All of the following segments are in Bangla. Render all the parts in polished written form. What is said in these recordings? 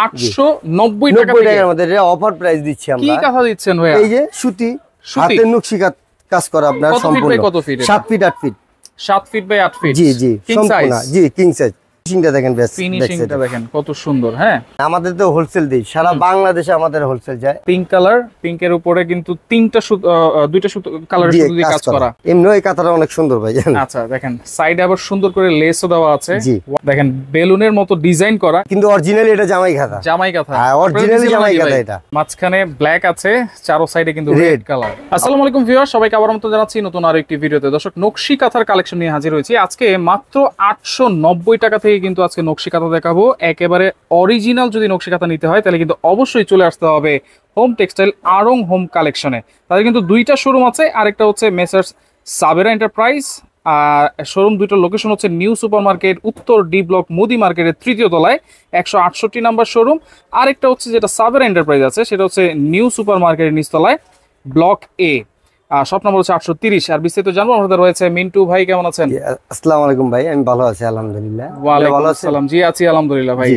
890 টাকার মধ্যে অফার প্রাইস দিচ্ছি আমরা। কি কাঁথা দিচ্ছেন ভাইয়া? এই যে সুতি, হাতের নকশি কাজ করা আপনার সম্পূর্ণ। কত feet? 7 feet 8 feet. 7 feet by 8 feet. জি জি সম্পূর্ণ। জি কিং সাইজ। ফিনিশিংটা দেখেন, ফিনিশিংটা দেখেন কত সুন্দর। হ্যাঁ, আমাদের তো হোলসেল দেই, সারা বাংলাদেশে আমাদের হোলসেল যায়। পিঙ্ক কালার, পিঙ্কের উপরে কিন্তু দুইটা কালারের সুতো দিয়ে কাজ করা। এমনি এই কাঁথাটা অনেক সুন্দর ভাই। আচ্ছা দেখেন, সাইডে আবার সুন্দর করে লেসও দেওয়া আছে। জি দেখেন, বেলুনের মতো ডিজাইন করা, কিন্তু অরিজিনালি এটা জামাই কাঁথা। জামাই কাঁথা, হ্যাঁ অরিজিনালি জামাই কাঁথা। এটা মাঝখানে ব্ল্যাক আছে, চারো সাইডে কিন্তু রেড কালার। আসসালামু আলাইকুম ভিউয়ার, সবাইকে আবার আমন্ত্রণ জানাচ্ছি নতুন আরো একটি ভিডিওতে। দর্শক, নকশি কাঁথার কালেকশন নিয়ে হাজির হয়েছি আজকে। মাত্র 890 টাকা থেকে কিন্তু আজকে নকশি কাঁথা দেখাবো। একেবারে অরিজিনাল যদি নকশি কাঁথা নিতে হয় তাহলে কিন্তু অবশ্যই চলে আসতে হবে হোম টেক্সটাইল আড়ং হোম কালেকশনে। তাদের কিন্তু দুইটা শোরুম আছে, আরেকটা হচ্ছে মেসার্স সাবেরা এন্টারপ্রাইজ। শোরুম দুইটার লোকেশন হচ্ছে নিউ সুপার মার্কেট, উত্তর ডি ব্লক মুদি মার্কেটের 3য় তলায় 168 নাম্বার শোরুম। আরেকটা হচ্ছে যেটা সাবেরা এন্টারপ্রাইজ আছে সেটা হচ্ছে নিউ সুপার মার্কেটের নিচতলায় ব্লক এ, শপ নম্বর হচ্ছে 830। আর বিস্তারিত জানবো আমাদের রয়েছে মিন্টু ভাই। কেমন আছেন? আসসালামু আলাইকুম ভাই, আমি ভালো আছি আলহামদুলিল্লাহ। ওয়ালাইকুম আসসালাম। জি আছি আলহামদুলিল্লাহ ভাই।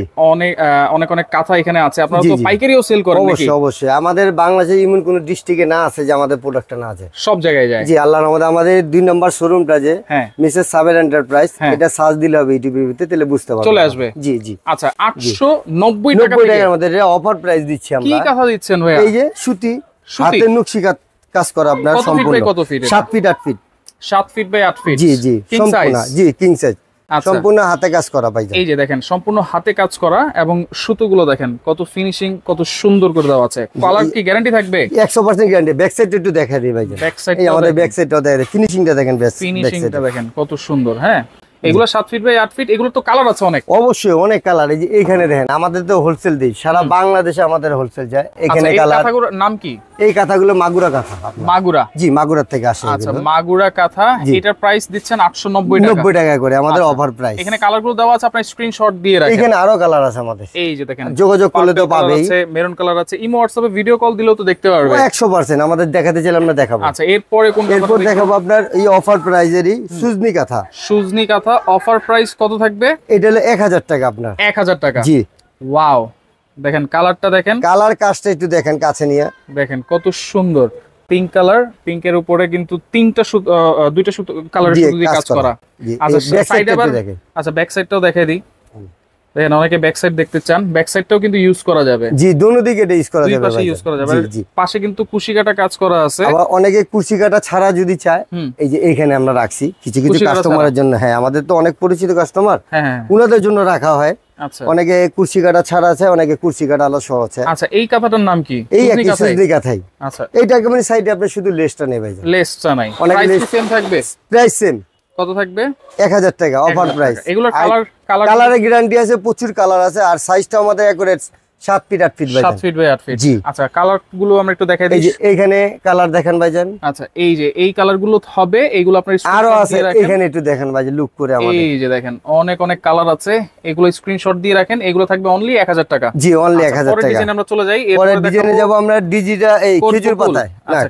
অনেক কাঁথা এখানে আছে, আপনারা তো পাইকারিও সেল করেন নাকি? অবশ্যই অবশ্যই, আমাদের বাংলাদেশে এমন কোন ডিস্ট্রিক্টে না আছে যে আমাদের প্রোডাক্টটা না আছে, সব জায়গায় যায়। জি আল্লাহর রহমতে আমাদের 2 নম্বর শোরুমটা যে মিসেস সাবেরা এন্টারপ্রাইজ, এটা সার্চ দিলে হবে ইউটিউবের ভিতরে, তাহলে বুঝতে পারবেন, চলে আসবে। জি জি। আচ্ছা, 890 টাকার মধ্যে অফার প্রাইস দিচ্ছি আমরা। কি কাঁথা দিচ্ছেন ভাই? এই যে সুতি, হাতের নকশি কাজ করা আপনার সম্পূর্ণ। কত feet? 7 feet 8 feet. 7 feet by 8 feet. জি জি সম্পূর্ণ। জি কিং সাইজ, সম্পূর্ণ হাতে কাজ করা ভাই। এই যে দেখেন, সম্পূর্ণ হাতে কাজ করা এবং সুতোগুলো দেখেন কত ফিনিশিং, কত সুন্দর করে দেওয়া আছে। কালার কি গ্যারান্টি থাকবে? 100% গ্যারান্টি। ব্যাক সাইড একটু দেখাই দিই ভাই। ব্যাক সাইড, এই আমাদের ব্যাক সাইডটা দেখেন, ফিনিশিংটা দেখেন, ফিনিশিংটা দেখেন কত সুন্দর। হ্যাঁ, এগুলো 7 ফিট বাই 8 ফিট। এগুলো তো কালার আছে অনেক। অবশ্যই অনেক কালার। এই যে এখানে দেখেন, আমাদের তো হোলসেল দেই, সারা বাংলাদেশে আমাদের হোলসেল যায়। এখানে কালার। কাঁথাগুলোর নাম কি? এই কাঁথাগুলো মাগুরা কাঁথা। মাগুরা? জি, মাগুরা থেকে আসে। আচ্ছা, মাগুরা কাঁথা। এটার প্রাইস দিচ্ছেন 890 টাকা করে, আমাদের অফার প্রাইস। এখানে কালারগুলো দেওয়া আছে, আপনি স্ক্রিনশট দিয়ে রাখেন। এখানে আরো কালার আছে আমাদের। এই যে দেখেন, যোগাযোগ করলে তো পাবেই। আছে মেরুন কালার আছে, ইমো হোয়াটসঅ্যাপে ভিডিও কল দিলেও তো দেখতে পারবে। 100% আমাদের দেখাতে চাইলে আমরা দেখাবো। আচ্ছা, এরপরে কোন? এরপর দেখাবো আপনার এই অফার প্রাইজেরই সুজনি কাঁথা। সুজনি কাঁথা অফার প্রাইস কত থাকবে? এটা হলো 1000 টাকা আপনার। 1000 টাকা? জি। ওয়াও, দেখেন কালারটা দেখেন, কালার কাজটা একটু দেখেন কাছে নিয়ে, দেখেন কত সুন্দর। পিঙ্ক কালার, পিঙ্কের উপরে কিন্তু দুইটা কালারের সুতো দিয়ে কাজ করা। আচ্ছা সাইডে আবার, আচ্ছা ব্যাক সাইডটাও দেখাই দিই। দেখেন, অনেকে ব্যাক সাইড দেখতে চান, ব্যাক সাইডটাও কিন্তু ইউজ করা যাবে। জি, দুনো দিকে এটা ইউজ করা যাবে, দুই পাশে ইউজ করা যাবে। পাশে কিন্তু কুশি কাটা কাজ করা আছে। আবার অনেকে কুশি কাটা ছাড়া যদি চায়, এই যে এইখানে আমরা রাখছি কিছু কিছু কাস্টমারের জন্য। হ্যাঁ, আমাদের তো অনেক পরিচিত কাস্টমার, উনাদের জন্য রাখা হয়। আচ্ছা, অনেকে কুশি কাটা ছাড়া আছে, অনেকে কুশি কাটা আলো সহ আছে। আচ্ছা, এই কাঁথাটার নাম কি? এই একই সুজনি কাঁথাই। আচ্ছা, এইটা মানে সাইডে আপনি শুধু লেসটা নেবেন, লেসটা নাই। প্রাইস সেম থাকবে? Price same. কত থাকবে? 1000 টাকা অফার প্রাইস। এগুলোর কালারের গ্যারান্টি আছে, প্রচুর কালার আছে। আর সাইজটা আমাদের একুরেট 7 ফিট 8 ফিট ভাই। 7 ফিট বাই 8 ফিট। জি। আচ্ছা, কালার গুলো আমরা একটু দেখাই দিই। এই যে এইখানে কালার দেখেন ভাইজান। আচ্ছা, এই যে এই কালার গুলো হবে, এইগুলো আপনার আরো আছে, এখানে একটু দেখেন ভাই, লুক করে আমাদের। এই যে দেখেন, অনেক কালার আছে, এগুলো স্ক্রিনশট দিয়ে রাখেন। এগুলো থাকবে অনলি 1000 টাকা। জি, অনলি 1000 টাকা। পরে ডিজাইন আমরা চলে যাই। এরপরে ডিজাইনে যাব আমরা ডিজিটা, এই খেজুর পাতায়। আচ্ছা,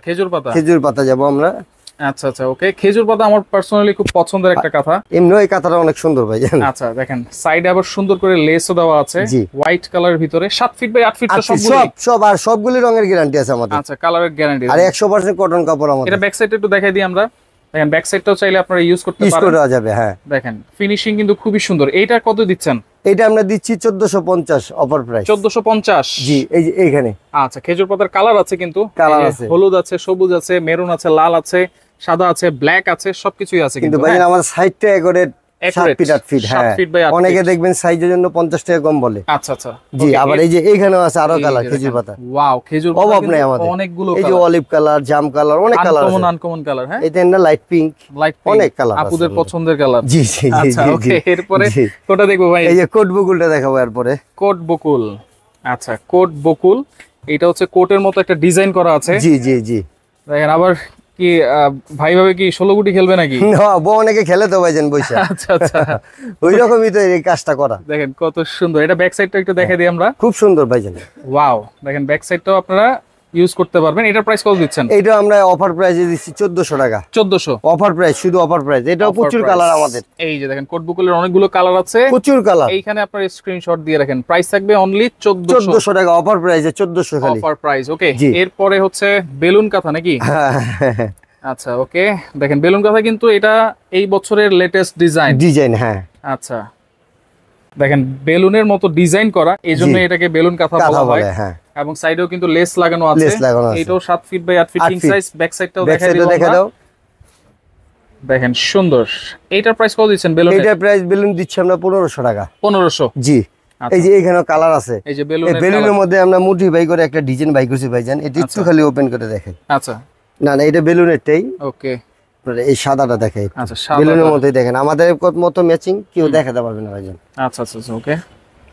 খেজুর পাতা যাব আমরা। আচ্ছা আচ্ছা, ওকে। খেজুর পাতা আমার পার্সোনালি খুব পছন্দের একটা কাঁথা। এমনি এই কাঁথাটা অনেক সুন্দর ভাই। আচ্ছা দেখেন, সাইডে আবার সুন্দর করে লেসও দেওয়া আছে, হোয়াইট কালারের ভিতরে। 7 ফিট বাই 8 ফিট তো সব আর সবগুলি রঙের গ্যারান্টি আছে আমাদের। আচ্ছা, কালারের গ্যারান্টি আর 100% কটন কাপড় আমাদের। এটা ব্যাক সাইডে একটু দেখাই দিই আমরা। দেখেন, ব্যাক সাইডটাও চাইলে আপনারা ইউজ করতে পারেন, ইউজ করা যাবে। হ্যাঁ, দেখেন ফিনিশিং কিন্তু খুবই সুন্দর। এইটা কত দিচ্ছেন? এটা আমরা দিচ্ছি 1450 অফার প্রাইস। 1450? জি, এই যে এইখানে। আচ্ছা, খেজুর পাতার কালার আছে, কিন্তু কালার আছে, হলুদ আছে, সবুজ আছে, মেরুন আছে, লাল আছে, সাদা আছে, ব্ল্যাক আছে, সবকিছুই আছে। কিন্তু ভাই আমার সাইডটা একেবারে 7 ফিট 8 ফিট। হ্যাঁ, অনেকে দেখবেন সাইজের জন্য 50 টাকা কম বলে। আচ্ছা আচ্ছা, জি। আবার এই যে এইখানেও আছে আরো কালার খেজুর পাতা। ওয়াও, খেজুর পাতা অভাব নাই আমাদের, অনেকগুলো। এই যে অলিভ কালার, জাম কালার, অনেক কালার আছে, আনকমন কালার। হ্যাঁ, এটা না লাইট পিঙ্ক, অনেক কালার, আপুদের পছন্দের কালার। জি জি জি। আচ্ছা, ওকে। এরপরে কোনটা দেখবো ভাই? এই যে কোট বকুলটা দেখাবো এরপরে। কোট বকুল। আচ্ছা, কোট বকুল, এটা হচ্ছে কোটের মতো একটা ডিজাইন করা আছে। জি জি জি। দেখেন, আবার কি ভাই ভাবে কি 16 গুটি খেলবে নাকি? না, বউ অনেকে খেলে তো ভাইজান বইসা। আচ্ছা আচ্ছা, ওই রকমই তো এই কাজটা করা। দেখেন কত সুন্দর। এটা ব্যাক সাইডটা একটু দেখাই দিই আমরা। খুব সুন্দর ভাইজান। ওয়াও, দেখেন ব্যাক সাইডটাও আপনারা ইউজ করতে পারবেন। এটার প্রাইস কত দিচ্ছেন? এটা আমরা অফার প্রাইসে দিচ্ছি 1400 টাকা। 1400 অফার প্রাইস, শুধু অফার প্রাইস। এটাও প্রচুর কালার আমাদের। এই যে দেখেন কোট বুকের অনেকগুলো কালার আছে, প্রচুর কালার। এইখানে আপনার স্ক্রিনশট দিয়ে রাখেন। প্রাইস থাকবে অনলি 1400 টাকা অফার প্রাইসে, 1400 খালি অফার প্রাইস। ওকে, এরপরে হচ্ছে বেলুন কাঁথা নাকি? আচ্ছা ওকে, দেখেন বেলুন কাঁথা কিন্তু এটা এই বছরের লেটেস্ট ডিজাইন। হ্যাঁ আচ্ছা, দেখেন বেলুনের মতো ডিজাইন করা, এইজন্য এটাকে বেলুন কাঁথা বলা হয়। হ্যাঁ, এবং সাইডেও কিন্তু লেস লাগানো আছে। এটাও 7 feet by 8 feet king size. Back সাইডটাও দেখা দাও, দেখেন সুন্দর। এইটার প্রাইস কত দিচ্ছেন বেলুন? এইটার প্রাইস বেলুন দিচ্ছি আমরা 1500 টাকা। 1500 জি। এই যে এখানেও কালার আছে। এই যে বেলুনের মধ্যে আমরা মোটিফাই করে একটা ডিজাইন বাই করছি ভাইজান। এটা একটু খালি ওপেন করে দেখেন। আচ্ছা, না এটা বেলুনেরটাই। ওকে, এই সাদাটা দেখেন। আচ্ছা, বেলুনের মধ্যেই দেখেন। আমাদের মতো ম্যাচিং কেউ দেখাতে পারবে না ভাইজান। আচ্ছা আচ্ছা ওকে,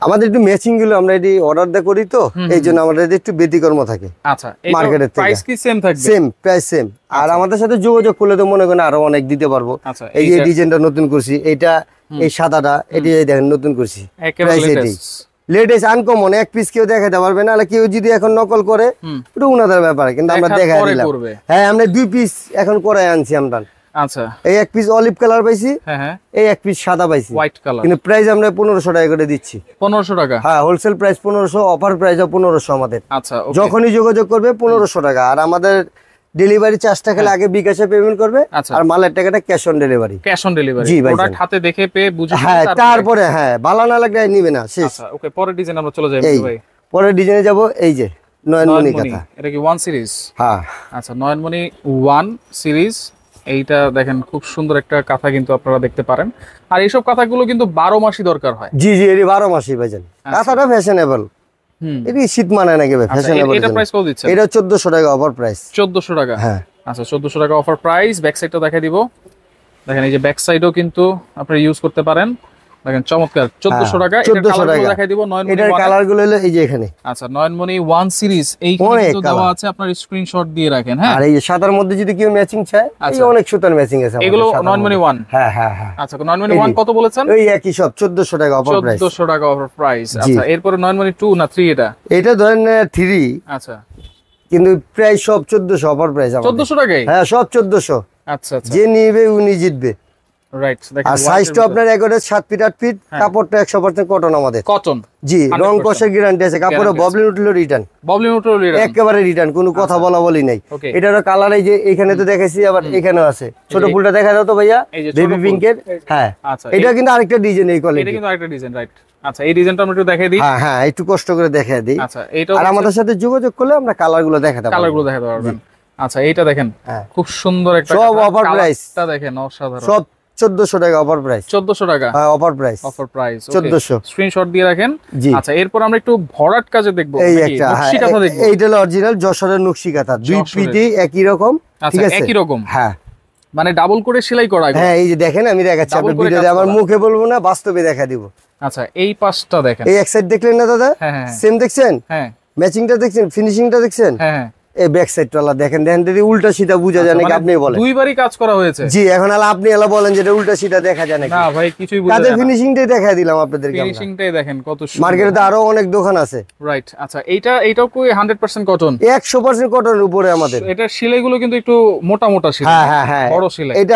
আমাদের একটু ম্যাচিং গুলো আমরা এটি অর্ডার দা করি, তো এইজন্য আমাদের একটু ব্যতিক্রম থাকে। আচ্ছা, মার্কেটের থেকে প্রাইস কি সেম থাকবে? Same price, same. আর আমাদের সাথে যোগাযোগ করলে তো মনে করেন আরো অনেক দিতে পারবো। আচ্ছা, এই যে ডিজাইনটা নতুন করছি, এইটা এই সাদাটা এটি দেখেন নতুন করছি। প্রাইস এটি লেটেস্ট আনকমন, এক পিস কেউ দেখাতে পারবে না। আর কেউ যদি এখন নকল করে ওটা উনাদের ব্যাপার, কিন্তু আমরা দেখাই দিলাম। হ্যাঁ, আমরা 2 পিস এখন করে আনছি আমরা। আচ্ছা, এই এক পিস অলিভ কালার পাইছি, হ্যাঁ, এই এক পিস সাদা পাইছি হোয়াইট কালার। কিন্তু প্রাইস আমরা 1500 টাকা করে দিচ্ছি। 1500 টাকা? হ্যাঁ, হোলসেল প্রাইস 1500, অফার প্রাইস 1500 আমাদের। আচ্ছা, যখনই যোগাযোগ করবে 1500 টাকা। আর আমাদের ডেলিভারি চার্জটা খালি আগে বিকাশে পেমেন্ট করবে, আর মালের টাকাটা cash on delivery. Cash on delivery, product হাতে দেখে পেয়ে বুঝে, হ্যাঁ, তারপরে হ্যাঁ ভালো না লাগলে নিবে না, শেষ। আচ্ছা ওকে, পরের ডিজাইন আমরা চলে যাই ভাই। পরের ডিজাইনে যাব। এই যে নয়নমণি কাঁথা, এটা কি 1 সিরিজ? হ্যাঁ আচ্ছা, নয়নমণি 1 সিরিজ। এইটা দেখেন খুব সুন্দর একটা কাঁথা কিন্তু আপনারা দেখতে পারেন। আর এইসব কাঁথাগুলো কিন্তু 12 মাসই দরকার হয়। জি জি, এটি 12 মাসই ভাইজান। কাঁথাটা ফ্যাশনেবল, এটি শীত মানে নাকি ভাই, ফ্যাশনেবল। এটা প্রাইস কত দিচ্ছেন? এটা 1400 টাকা অফার প্রাইস। 1400 টাকা? হ্যাঁ। আচ্ছা, 1400 টাকা অফার প্রাইস। ব্যাক সাইডটা দেখাই দিব। দেখেন এই যে ব্যাক সাইডও কিন্তু আপনারা ইউজ করতে পারেন। দেখেন চমৎকার, 1400 টাকা। এটা কালারগুলো দেখাই দিব। নয়নমণি এটার কালারগুলো হলো এই যে এখানে। আচ্ছা, নয়নমণি 1 সিরিজ এইখানে কিন্তু দেওয়া আছে, আপনার স্ক্রিনশট দিয়ে রাখেন। হ্যাঁ, আর এই যে সাদার মধ্যে যদি কেউ ম্যাচিং চায়, এই অনেক সুতার ম্যাচিং আছে আমাদের। এগুলো নয়নমণি 1? হ্যাঁ হ্যাঁ হ্যাঁ। আচ্ছা, নয়নমণি 1 কত বলেছেন? এই একই সব 1400 টাকা অফার প্রাইস। 1400 টাকা অফার প্রাইস। আচ্ছা, এরপরে নয়নমণি 2 না 3? এটা ধরেন 3। আচ্ছা, কিন্তু প্রাইস সব 1400 অফার প্রাইস আমাদের। 1400 টাকাই? হ্যাঁ, সব 1400। আচ্ছা আচ্ছা, যে নিবে উনি জিতবে। রাইট। দেখেন আর সাইজটা আপনার একবারে 7 ফিট 8 ফিট। কাপড়টা 100% কটন আমাদের। কটন? জি, রং কষের গ্যারান্টি আছে। কাপড়ে ববলিন উঠলো রিটার্ন। ববলিন উঠলো রিটার্ন? একেবারে রিটার্ন, কোনো কথা বলি নাই। এটারও কালার এই যে এখানে তো দেখাইছি, আবার এখানেও আছে। ছোট ফুলটা দেখা দাও তো ভাইয়া, বেবি পিঙ্কের। হ্যাঁ, এটা কিন্তু আরেকটা ডিজাইন। এই কোয়ালিটি, এটা কিন্তু আরেকটা ডিজাইন, রাইট। আচ্ছা, এই ডিজাইনটা আমরা একটু দেখাই দিই। হ্যাঁ হ্যাঁ, একটু কষ্ট করে দেখাই দিই। আচ্ছা, এইটা আর আমাদের সাথে যোগাযোগ করলে আমরা কালারগুলো দেখাতে পারবেন। আচ্ছা, এইটা দেখেন খুব সুন্দর একটা, সব অফার প্রাইস। এটা দেখেন অসাধারণ, সব 1400 টাকা অফার প্রাইস। 1400 টাকা? হ্যাঁ, offer price. Offer price 1400। Screenshot দিয়ে রাখেন। আচ্ছা, এরপর আমরা একটু ভরাট কাজে দেখব। এই একটা নকশি কাঁথা দেখব। এইটা হলো অরিজিনাল যশোরের নকশি কাঁথা, 2 পিটি একই রকম। ঠিক আছে, একই রকম। হ্যাঁ, মানে ডাবল করে সেলাই করা। হ্যাঁ, এই যে দেখেন, আমি দেখাচ্ছি আপনাদের ভিডিওতে, আমার মুখে বলবো না, বাস্তবে দেখা দিব। আচ্ছা, এই পাশটা দেখেন। এই এক সাইড দেখলেন না দাদা? হ্যাঁ, সেম দেখছেন? হ্যাঁ, ম্যাচিংটা দেখছেন, ফিনিশিংটা দেখছেন? হ্যাঁ, এই ব্যাক সাইডটা দেখেন, দেখেন যদি উল্টা সিধা বুঝা যায় নাকি আপনি বলেন। দুইবারই কাজ করা হয়েছে। জি, এখন আপনি বলেন যে উল্টা সিধা দেখা যায় নাকি? না ভাই, কিছুই বুঝা যায় না। কাজের ফিনিশিংটাই দেখাই দিলাম আপনাদেরকে। ফিনিশিংটাই দেখেন কত সুন্দর। মার্কেটে আরো অনেক দোকান আছে। রাইট। আচ্ছা, এইটাও কি 100% কটন? 100% কটনের উপরে আমাদের। এটা সেলাইগুলো কিন্তু একটু মোটা মোটা সেলাই। হ্যাঁ হ্যাঁ হ্যাঁ, বড় সেলাই। এটা